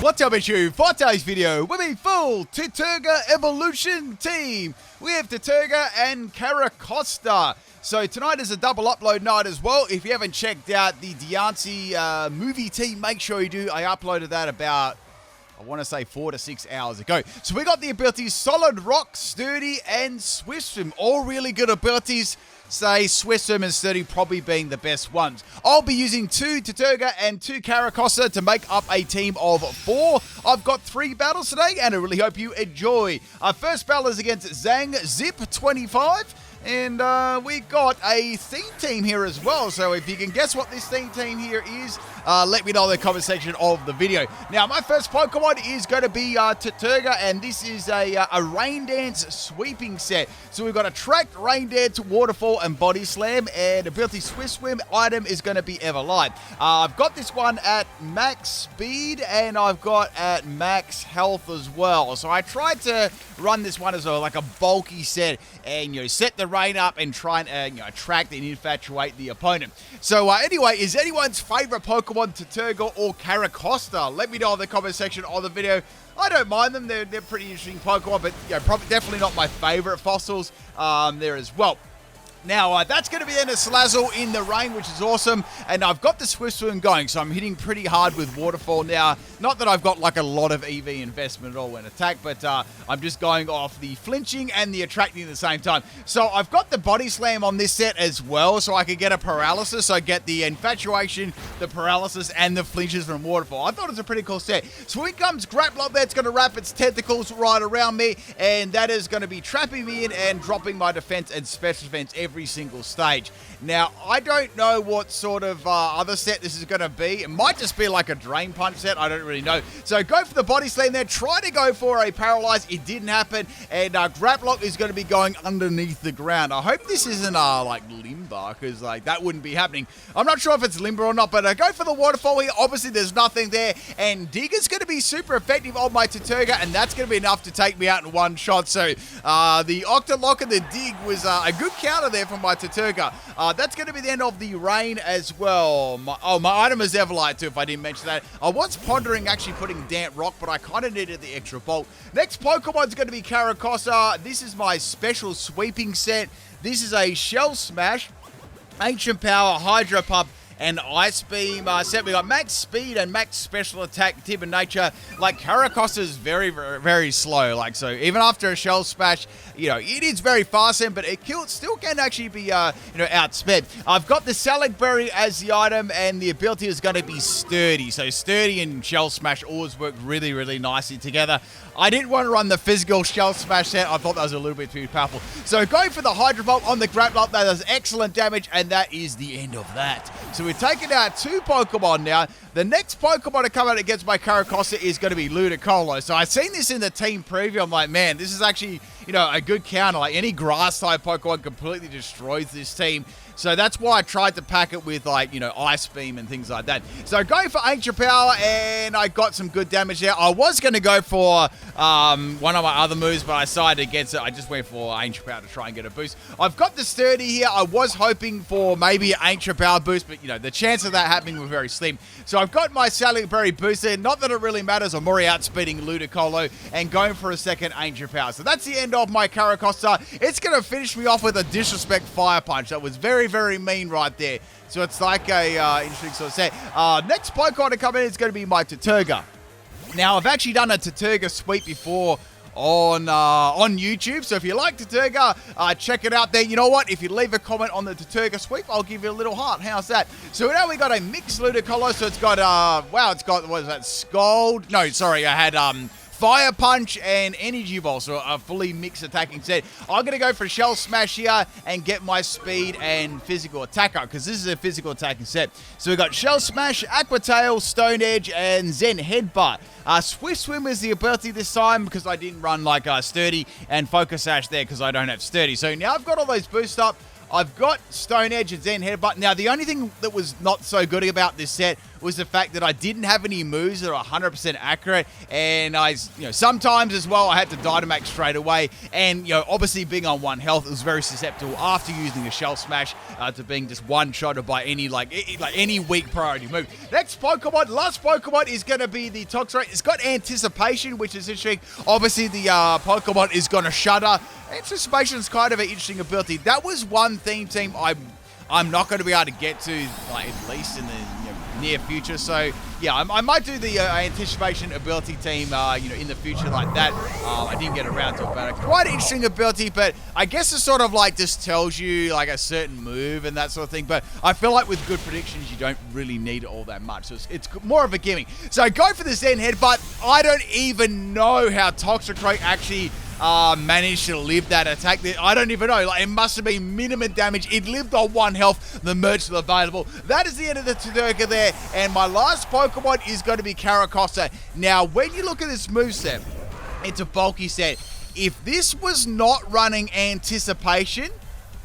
What's up, issue? For today's video, we're the full Tirtouga evolution team. We have Tirtouga and Carracosta. So tonight is a double upload night as well. If you haven't checked out the Diancie movie team, make sure you do. I uploaded that about, I want to say 4 to 6 hours ago. So we got the abilities Solid Rock, Sturdy, and Swift Swim. All really good abilities. Say Swift Swim and Sturdy probably being the best ones. I'll be using 2 Tirtouga and 2 Carracosta to make up a team of 4. I've got 3 battles today and I really hope you enjoy. Our first battle is against Zang Zip 25. And we got a theme team here as well. So if you can guess what this theme team here is, let me know in the comment section of the video. Now, my first Pokemon is going to be Tirtouga, and this is a Rain Dance sweeping set. So we've got Attract, Rain Dance, Waterfall, and Body Slam, and ability Swift Swim item is going to be Everlight. I've got this one at max speed, and I've got at max health as well. So I tried to run this one as like a bulky set, and set the rain up and try and attract and infatuate the opponent. So anyway, is anyone's favorite Pokemon Tirtouga or Carracosta? Let me know in the comment section of the video. I don't mind them. They're pretty interesting Pokemon, but probably definitely not my favorite fossils there as well. Now, that's going to be the end of Salazzle in the rain, which is awesome. And I've got the Swift Swim going, so I'm hitting pretty hard with Waterfall now. Not that I've got like a lot of EV investment at all in attack, but I'm just going off the flinching and the attracting at the same time. So I've got the Body Slam on this set as well, so I could get a paralysis. So I get the infatuation, the paralysis, and the flinches from Waterfall. I thought it was a pretty cool set. So here comes Graplock there. It's going to wrap its tentacles right around me, and that is going to be trapping me in and dropping my defense and special defense every single stage. Now, I don't know what sort of other set this is going to be. It might just be like a Drain Punch set. I don't really know. So go for the Body Slam there. Try to go for a Paralyze. It didn't happen. And Graplock is going to be going underneath the ground. I hope this isn't like Limber, because like that wouldn't be happening. I'm not sure if it's Limber or not, but go for the Waterfall here. Obviously, there's nothing there. And Dig is going to be super effective on my Tirtouga, and that's going to be enough to take me out in one shot. So the Octolock and the Dig was a good counter there from my Tirtouga. That's going to be the end of the rain as well. My item is Everlight too, if I didn't mention that. I was pondering actually putting Damp Rock, but I kind of needed the extra bulk. Next Pokemon is going to be Carracosta. This is my special sweeping set. This is a Shell Smash, Ancient Power, Hydro Pump, and Ice Beam set. We got max speed and max special attack type of nature. Like Carracosta is very, very, very slow. Like, so even after a Shell Smash, it is very fast, but it still can actually be, outsped. I've got the Salad Berry as the item, and the ability is going to be Sturdy. So Sturdy and Shell Smash always work really, really nicely together. I didn't want to run the physical Shell Smash set. I thought that was a little bit too powerful. So going for the Hydro Pulp on the Graplock, that does excellent damage, and that is the end of that. So we're taking out 2 Pokemon now. The next Pokemon to come out against my Carracosta is going to be Ludicolo. So I've seen this in the team preview. I'm like, man, this is actually, a good counter. Like any grass-type Pokemon completely destroys this team. So that's why I tried to pack it with, Ice Beam and things like that. So going for Ancient Power, and I got some good damage there. I was going to go for one of my other moves, but I decided against it. I just went for Ancient Power to try and get a boost. I've got the Sturdy here. I was hoping for maybe an Ancient Power boost, but, the chance of that happening were very slim. So I've got my Salad Berry boost there. Not that it really matters. I'm already outspeeding Ludicolo and going for a second Ancient Power. So that's the end of my Carracosta. It's going to finish me off with a Disrespect Fire Punch. That was very, very mean right there. So it's like a interesting sort of set. Next Pokemon to come in is going to be my Tirtouga. Now, I've actually done a Tirtouga sweep before on YouTube. So if you like Tirtouga, check it out there. You know what? If you leave a comment on the Tirtouga sweep, I'll give you a little heart. How's that? So now we got a mixed Ludicolo. So it's got, it's got, what is that? Scald? No, sorry. I had, Fire Punch and Energy Ball, so a fully mixed attacking set. I'm going to go for Shell Smash here and get my speed and physical attack up, because this is a physical attacking set. So we've got Shell Smash, Aqua Tail, Stone Edge, and Zen Headbutt. Swift Swim is the ability this time, because I didn't run like Sturdy, and Focus Sash there because I don't have Sturdy. So now I've got all those boosts up. I've got Stone Edge and Zen Headbutt. Now, the only thing that was not so good about this set was the fact that I didn't have any moves that are 100% accurate, and sometimes as well I had to Dynamax straight away, and obviously being on 1 health, it was very susceptible after using the Shell Smash to being just one-shotted by any any weak priority move. Next Pokemon, last Pokemon is going to be the Toxicroak. It's got Anticipation, which is interesting. Obviously the Pokemon is going to Shudder. Anticipation is kind of an interesting ability. That was one theme team I'm not going to be able to get to, at least in the near future. So yeah, I might do the Anticipation ability team, in the future like that. I didn't get around to it, but quite an interesting ability. But I guess it sort of just tells you a certain move and that sort of thing. But I feel like with good predictions, you don't really need it all that much. So it's more of a gimmick. So go for the Zen Headbutt. I don't even know how Toxicroak actually managed to live that attack. I don't even know. It must have been minimum damage. It lived on 1 health. The merch is available. That is the end of the Tirtouga there. And my last Pokemon is going to be Carracosta. Now, when you look at this moveset, it's a bulky set. If this was not running Anticipation,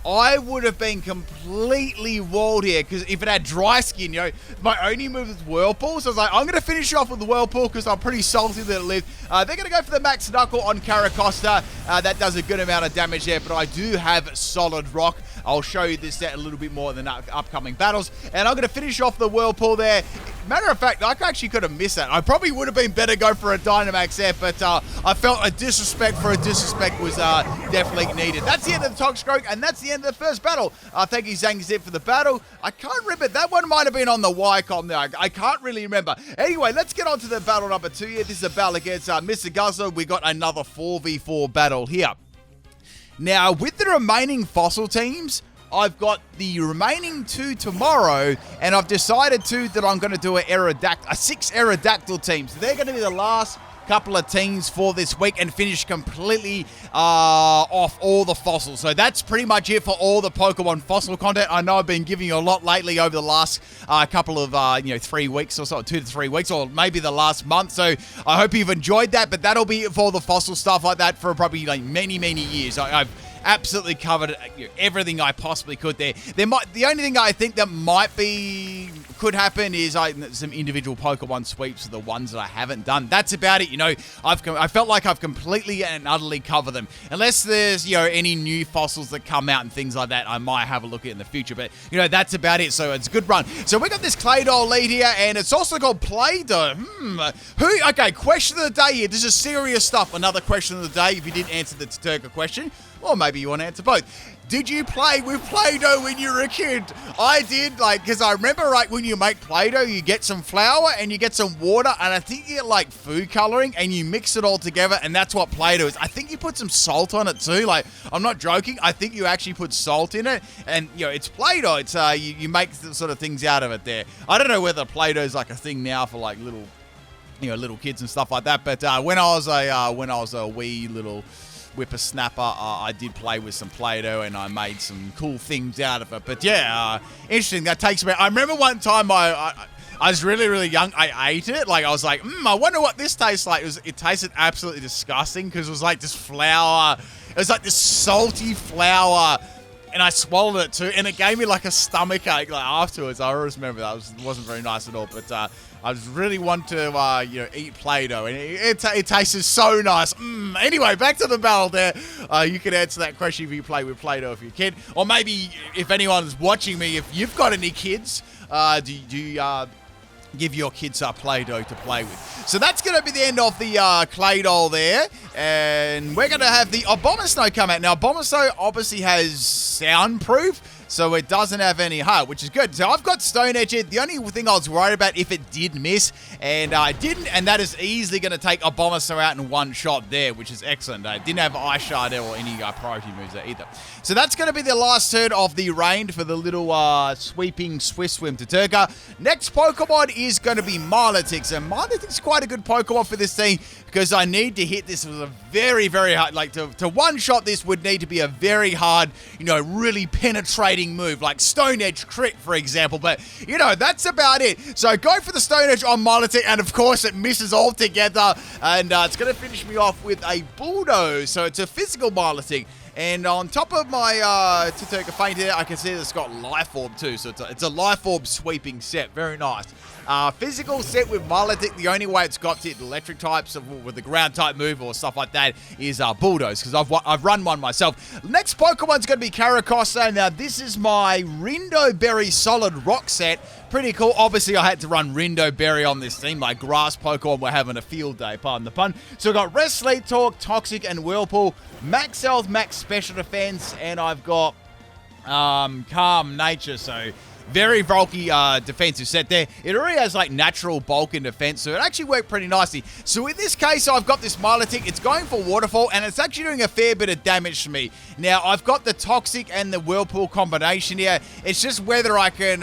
I would have been completely walled here, because if it had Dry Skin, my only move is Whirlpool. So I was like, I'm going to finish off with the Whirlpool because I'm pretty salty that it lived. They're going to go for the Max Knuckle on Carracosta. That does a good amount of damage there, but I do have Solid Rock. I'll show you this set a little bit more in the upcoming battles. And I'm going to finish off the Whirlpool there. Matter of fact, I actually could have missed that. I probably would have been better go for a Dynamax there, but I felt a disrespect for a disrespect was definitely needed. That's the end of the Toxicroak, and that's the end of the first battle. Thank you, Zangzip, for the battle. I can't remember. That one might have been on the Ycom there. I can't really remember. Anyway, let's get on to the battle number 2 here. This is a battle against Mr. Guzzler. We got another 4v4 battle here. Now, with the remaining fossil teams, I've got the remaining 2 tomorrow, and I've decided that I'm going to do a 6 Aerodactyl team. So they're going to be the last couple of teams for this week and finish completely off all the fossils. So that's pretty much it for all the Pokemon fossil content. I know I've been giving you a lot lately over the last couple of 3 weeks or so, 2 to 3 weeks, or maybe the last month. So I hope you've enjoyed that, but that'll be it for all the fossil stuff like that for probably many years. I've absolutely covered everything I possibly could there. The only thing I think that could happen is some individual Pokemon sweeps of the ones that I haven't done. That's about it. I felt like I've completely and utterly covered them. Unless there's any new fossils that come out and things like that, I might have a look at in the future. But that's about it. So it's a good run. So we got this Claydol lead here, and it's also called Play-Doh. Okay, question of the day here. This is serious stuff. Another question of the day. If you didn't answer the Tirtouga question, or maybe you want to answer both. Did you play with Play-Doh when you were a kid? I did, because I remember, when you make Play-Doh, you get some flour and you get some water, and I think you get, food coloring, and you mix it all together, and that's what Play-Doh is. I think you put some salt on it, too. I'm not joking. I think you actually put salt in it, and, it's Play-Doh. It's, you make the sort of things out of it there. I don't know whether Play-Doh is, a thing now for, little kids and stuff like that, but when I was a wee little whippersnapper, I did play with some Play-Doh and I made some cool things out of it. But yeah, interesting. That takes me. I remember one time I was really young. I ate it. I was like, I wonder what this tastes like. It tasted absolutely disgusting because it was like this flour. It was like this salty flour. And I swallowed it too, and it gave me a stomach ache afterwards. I always remember that. It wasn't very nice at all, but I just really want to eat Play-Doh, and it tasted so nice. Anyway, back to the battle there. You can answer that question if you play with Play-Doh if you're a kid, or maybe if anyone's watching me, if you've got any kids, do you give your kids Play-Doh to play with. So that's going to be the end of the Claydol there. And we're going to have the Abomasnow come out. Now, Abomasnow obviously has soundproof, so it doesn't have any heart, which is good. So I've got Stone Edge. The only thing I was worried about if it did miss, and I didn't, and that is easily going to take Abomasnow out in one shot there, which is excellent. I didn't have Ice Shard or any priority moves there either. So that's going to be the last turn of the range for the little sweeping Swift Swim Tirtouga. Next Pokemon is going to be Milotic. And Milotic is quite a good Pokemon for this team because I need to hit this with a very hard, to one-shot this would need to be a very hard, really penetrating move, like Stone Edge crit, for example. But, that's about it. So go for the Stone Edge on Milotic, and of course it misses altogether, and it's going to finish me off with a Bulldoze. So it's a physical Milotic. And on top of my Tirtouga feint here, I can see that it's got Life Orb too. So it's a Life Orb sweeping set. Very nice. Physical set with Milotic. The only way it's got to hit electric types with the ground type move or stuff like that is Bulldoze, because I've run one myself. Next Pokemon's going to be Carracosta. Now, this is my Rindo Berry Solid Rock set. Pretty cool. Obviously, I had to run Rindo Berry on this team. My grass Pokemon were having a field day, pardon the pun. So I've got Rest, Sleep Talk, Toxic, and Whirlpool. Max Health, Max Special Defense, and I've got Calm Nature, so very bulky defensive set there. It already has like natural bulk in defense, so it actually worked pretty nicely. So in this case, I've got this Milotic. It's going for Waterfall, and it's actually doing a fair bit of damage to me. Now, I've got the Toxic and the Whirlpool combination here. It's just whether I can,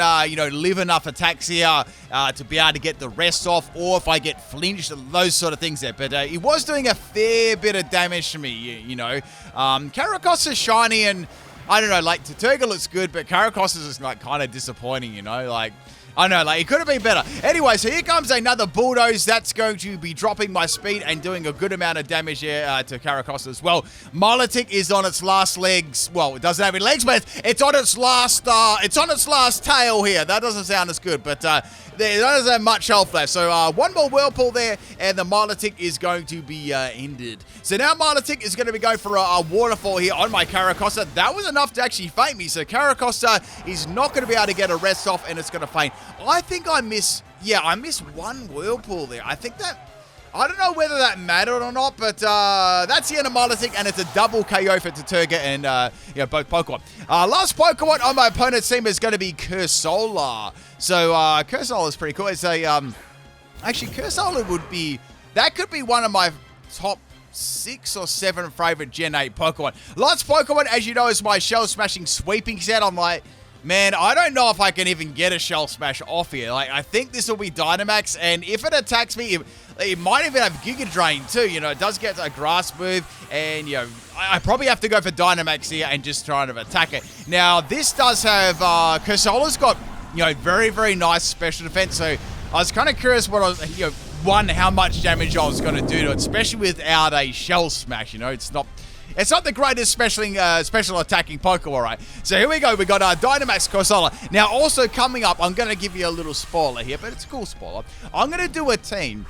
live enough attacks here to be able to get the rest off, or if I get flinched, those sort of things there. But it was doing a fair bit of damage to me, you know. Carracosta's shiny, and I don't know, like, Tirtouga looks good, but Carracosta is just, like, kind of disappointing, you know? Like, I know, like, it could have been better. Anyway, so here comes another Bulldoze. That's going to be dropping my speed and doing a good amount of damage here to Carracosta as well. Milotic is on its last legs. Well, it doesn't have any legs, but it's on its last tail here. That doesn't sound as good, but there doesn't have much health left. So one more Whirlpool there, and the Milotic is going to be ended. So now Milotic is going to be going for a Waterfall here on my Carracosta. That was enough to actually feint me. So Carracosta is not going to be able to get a rest off, and it's going to feint. I think I miss one Whirlpool there. I don't know whether that mattered or not, but that's the end of Milotic, and it's a double KO for Tirtouga and both Pokemon. Last Pokemon on my opponent's team is going to be Cursola. So Cursola is pretty cool. It's a actually Cursola could be one of my top 6 or 7 favorite Gen 8 Pokemon. Last Pokemon, as you know, is my Shell Smashing Sweeping set. I'm like, man, I don't know if I can even get a Shell Smash off here. Like, I think this will be Dynamax, and if it attacks me, it might even have Giga Drain too. You know, it does get a grass move, and, you know, I probably have to go for Dynamax here and just try and attack it. Now, this does have, Cursola's got, you know, very, very nice special defense, so I was kind of curious what I was, you know, how much damage I was going to do to it, especially without a Shell Smash. You know, it's not the greatest special attacking Pokemon, right? So here we go. We got Dynamax Cursola. Now, also coming up, I'm going to give you a little spoiler here, but it's a cool spoiler. I'm going to do a team,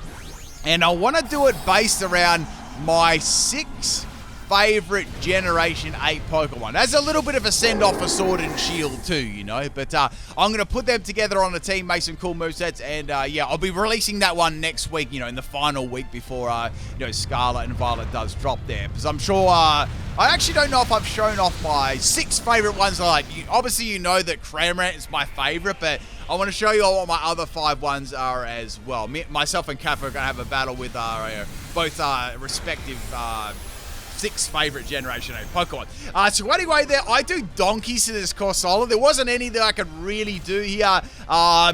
and I want to do it based around my 6 favorite Generation 8 Pokemon. That's a little bit of a send-off for Sword and Shield too, you know, but I'm going to put them together on a team, make some cool movesets, and I'll be releasing that one next week, you know, in the final week before, Scarlet and Violet does drop there, because I'm sure, I actually don't know if I've shown off my 6 favorite ones. Like, obviously, you know that Cramorant is my favorite, but I want to show you all what my other 5 ones are as well. Myself and Kath are going to have a battle with both respective 6 favorite Generation 8 Pokemon. So anyway, I do donkeys to this Cursola. There wasn't any that I could really do here.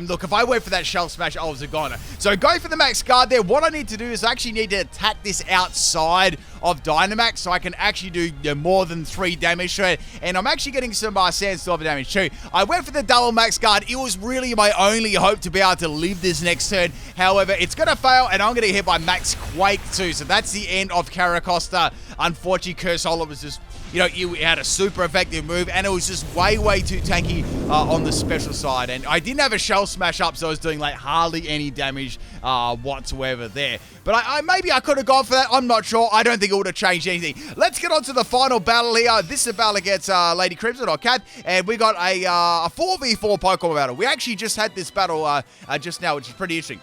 Look, if I went for that Shell Smash, I was a goner. So go for the Max Guard there. What I need to do is I actually need to attack this outside of Dynamax, so I can actually do more than 3 damage to it. And I'm actually getting some Sandstorm damage too. I went for the double Max Guard. It was really my only hope to be able to live this next turn. However, it's going to fail, and I'm going to get hit by Max Quake too. So that's the end of Carracosta. Unfortunately, Cursola was just, you know, it had a super effective move, and it was just way, way too tanky on the special side. And I didn't have a Shell Smash up, so I was doing, like, hardly any damage whatsoever there. But maybe I could have gone for that. I'm not sure. I don't think it would have changed anything. Let's get on to the final battle here. This is a battle against Lady Crimson or Cat, and we got a 4v4 Pokemon battle. We actually just had this battle just now, which is pretty interesting.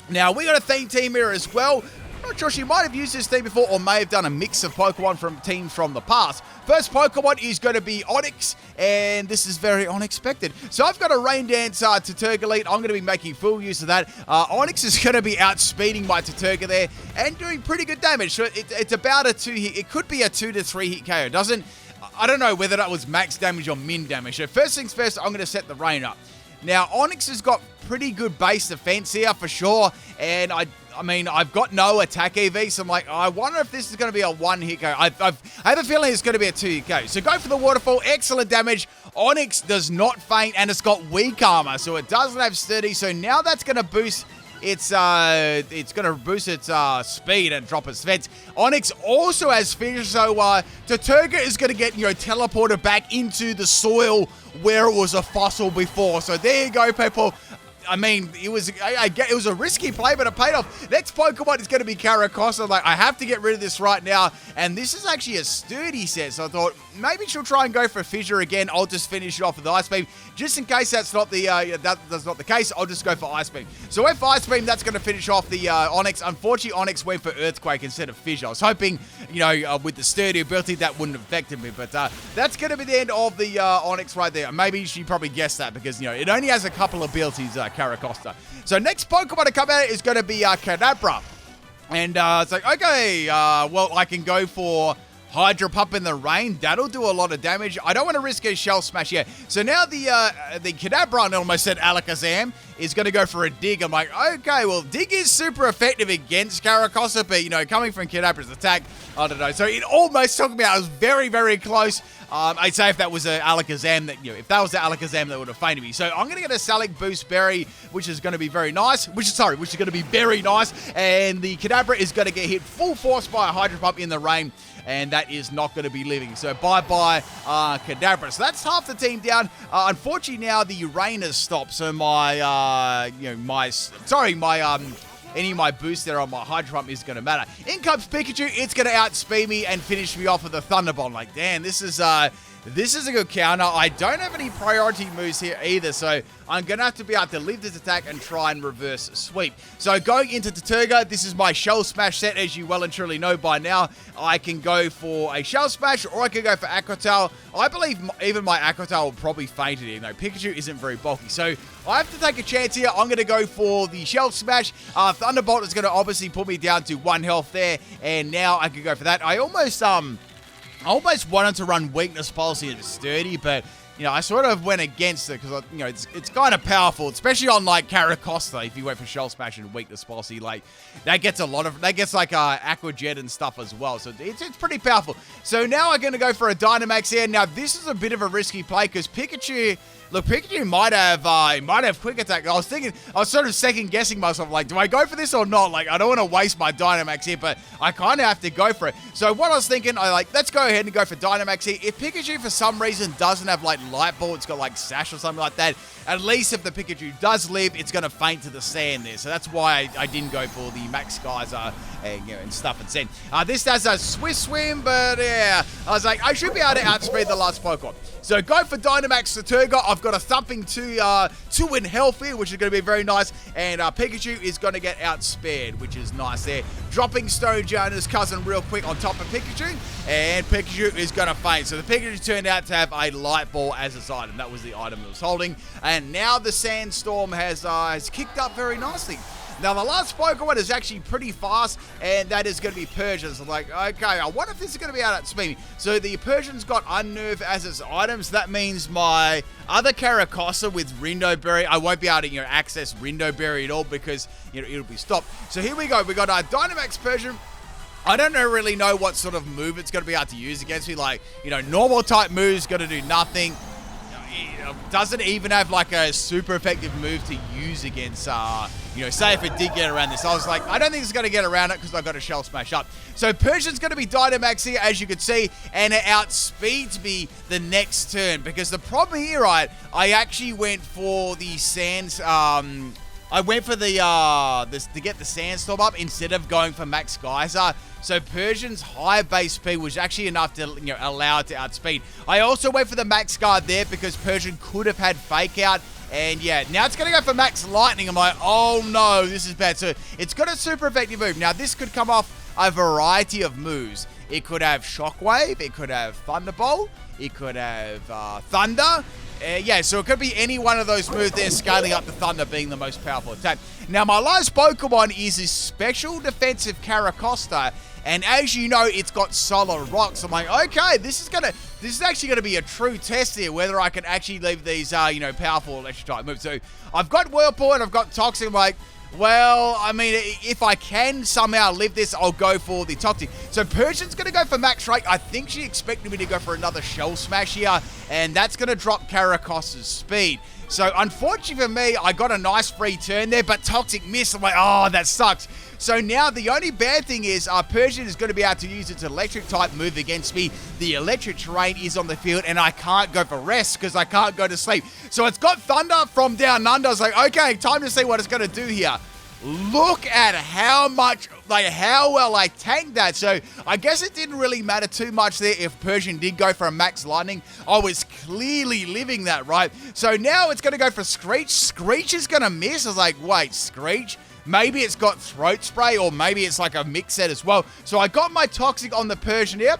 Now, we got a theme team here as well. I'm not sure, she might have used this team before, or may have done a mix of Pokemon from teams from the past. First Pokemon is going to be Onix, and this is very unexpected. So I've got a Rain Dance Tirtouga lead. I'm going to be making full use of that. Onix is going to be outspeeding my Tirtouga there and doing pretty good damage. So it's about a 2-hit. It could be a 2 to 3 hit KO. I don't know whether that was max damage or min damage. So first things first, I'm going to set the Rain up. Now, Onix has got pretty good base defense here for sure, and I mean, I've got no attack EV, so I'm like, I wonder if this is going to be a 1-hit KO. I have a feeling it's going to be a 2-hit KO. So go for the Waterfall, excellent damage. Onix does not faint, and it's got weak armor, so it doesn't have sturdy, so now that's going to boost it's going to boost its speed and drop its defense. Onix also has fissure, so Tirtouga is going to get, teleported back into the soil where it was a fossil before. So there you go, people. I mean, it was a risky play, but it paid off. Next Pokemon is going to be Carracosta. Like, I have to get rid of this right now. And this is actually a sturdy set, so I thought maybe she'll try and go for Fissure again. I'll just finish it off with Ice Beam. Just in case that's not the case, I'll just go for Ice Beam. So with Ice Beam, that's going to finish off the Onix. Unfortunately, Onix went for Earthquake instead of Fissure. I was hoping, with the sturdy ability, that wouldn't have affected me. But that's going to be the end of the Onix right there. Maybe she probably guessed that because, it only has a couple abilities, Carracosta. So next Pokemon to come out is going to be Kadabra. And it's like, okay, well, I can go for Hydro Pump in the rain. That'll do a lot of damage. I don't want to risk a Shell Smash yet. So now the Kadabra, and almost said Alakazam, is going to go for a Dig. I'm like, okay, well, Dig is super effective against Carracosta, but, coming from Kadabra's attack, I don't know. So it almost took me out. It was very, very close. I'd say if that was an Alakazam, if that was the Alakazam, that would have fainted me. So I'm going to get a Salic Boost Berry, which is going to be very nice. Which is going to be very nice. And the Kadabra is going to get hit full force by a Hydro Pump in the rain. And that is not going to be living. So bye-bye, Kadabra. So that's half the team down. Unfortunately, now the rain has stopped. So any of my boosts there on my Hydro Pump is going to matter. In comes Pikachu. It's going to outspeed me and finish me off with a Thunderbolt. Like, damn, this is a good counter. I don't have any priority moves here either, so I'm going to have to be able to leave this attack and try and reverse sweep. So going into Tirtouga, this is my Shell Smash set, as you well and truly know by now. I can go for a Shell Smash, or I can go for Aqua Tail. I believe even my Aqua Tail will probably faint it, Pikachu isn't very bulky. So I have to take a chance here. I'm going to go for the Shell Smash. Thunderbolt is going to obviously put me down to 1 health there, and now I can go for that. I almost wanted to run Weakness Policy and Sturdy, but, I sort of went against it because, it's kind of powerful, especially on, Carracosta. If you went for Shell Smash and Weakness Policy, that gets Aqua Jet and stuff as well. So it's pretty powerful. So now I'm going to go for a Dynamax here. Now, this is a bit of a risky play because Pikachu might have Quick Attack. I was sort of second guessing myself, do I go for this or not? I don't want to waste my Dynamax here, but I kind of have to go for it. So what I was thinking, let's go ahead and go for Dynamax here. If Pikachu for some reason doesn't have Light Ball, it's got Sash or something like that, at least if the Pikachu does live, it's going to faint to the sand there. So that's why I didn't go for the Max Geyser and stuff instead. This has a Swiss Swim, but yeah, I was like, I should be able to outspeed the last Pokemon. So go for Dynamax Tirtouga. I've got a Thumping 2 in health here, which is going to be very nice. And Pikachu is going to get outspared, which is nice there. Dropping Stone Jonas' cousin real quick on top of Pikachu. And Pikachu is going to faint. So the Pikachu turned out to have a Light Ball as its item. That was the item it was holding. And now the Sandstorm has kicked up very nicely. Now, the last Pokemon is actually pretty fast, and that is going to be Persian. So, okay, I wonder if this is going to be out at speed. So, the Persian's got Unnerve as its item, so that means my other Carracosta with Rindo Berry, I won't be able to, access Rindo Berry at all because, it'll be stopped. So, here we go. We got our Dynamax Persian. I don't really know what sort of move it's going to be able to use against me. Normal type moves going to do nothing. Doesn't even have a super effective move to use against, say if it did get around this. I was like, I don't think it's going to get around it because I've got a Shell Smash up. So Persian's going to be Dynamax here, as you can see, and it outspeeds me the next turn because the problem here, I actually went for the Sands, I went for to get the Sandstorm up instead of going for Max Geyser. So Persian's high base speed was actually enough to allow it to outspeed. I also went for the Max Guard there because Persian could have had Fake Out. And yeah, now it's going to go for Max Lightning. I'm like, oh no, this is bad. So it's got a super effective move. Now this could come off a variety of moves. It could have Shockwave. It could have Thunderbolt. It could have Thunder. Yeah, so it could be any one of those moves there, scaling up the Thunder being the most powerful attack. Now, my last Pokemon is a special defensive Carracosta, and as you know, it's got Solid Rocks. I'm like, okay, this is actually going to be a true test here, whether I can actually leave these, powerful electric type moves. So I've got Whirlpool and I've got Toxic. I'm like, Well, I mean, if I can somehow live this, I'll go for the Toxic. So Persian's going to go for Max Strike. I think she expected me to go for another Shell Smash here, and that's going to drop Carracosta's speed. So unfortunately for me, I got a nice free turn there, but Toxic missed. I'm like, oh, that sucks. So now the only bad thing is Persian is going to be able to use its electric type move against me. The electric terrain is on the field, and I can't go for rest because I can't go to sleep. So it's got Thunder from down under. I was like, okay, time to see what it's going to do here. Look at how well I tanked that. So I guess it didn't really matter too much there if Persian did go for a Max Lightning. I was clearly living that, right? So now it's going to go for Screech. Screech is going to miss. I was like, wait, Screech? Maybe it's got Throat Spray, or maybe it's like a mix set as well. So I got my Toxic on the Persian here.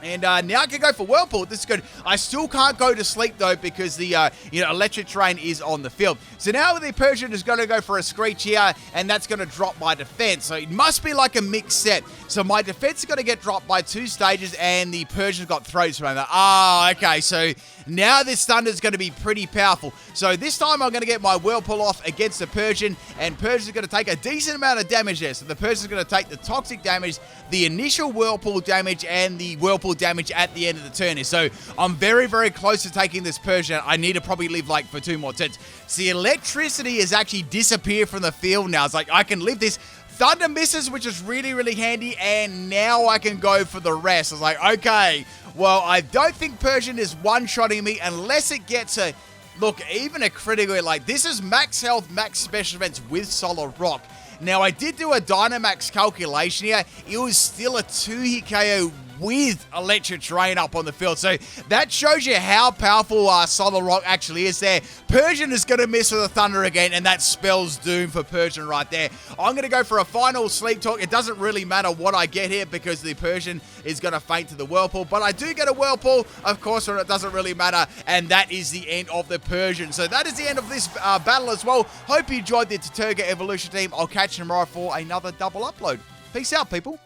And now I can go for Whirlpool. This is good. I still can't go to sleep, though, because the electric terrain is on the field. So now the Persian is going to go for a Screech here, and that's going to drop my defense. So it must be like a mixed set. So my defense is going to get dropped by 2 stages, and the Persian's got Throat Spray. Okay. So now this Thunder is going to be pretty powerful. So this time I'm going to get my Whirlpool off against the Persian, and Persian's going to take a decent amount of damage there. So the Persian's going to take the Toxic damage, the initial Whirlpool damage, and the Whirlpool damage at the end of the turn. So I'm very, very close to taking this Persian. I need to probably live like for 2 more turns. See, electricity has actually disappeared from the field now. It's like I can live this. Thunder misses, which is really, really handy, and now I can go for the rest. I was like, okay, well, I don't think Persian is one-shotting me unless it gets a, look, even a critical, like this is max health, max special events with Solid Rock. Now, I did do a Dynamax calculation here. It was still a 2-hit KO with electric terrain up on the field. So that shows you how powerful Solid Rock actually is there. Persian is going to miss with the Thunder again, and that spells doom for Persian right there. I'm going to go for a final Sleep Talk. It doesn't really matter what I get here because the Persian is going to faint to the Whirlpool, but I do get a Whirlpool, of course, or it doesn't really matter, and that is the end of the Persian. So that is the end of this battle as well. Hope you enjoyed the Tirtouga Evolution team. I'll catch you tomorrow for another double upload. Peace out, people.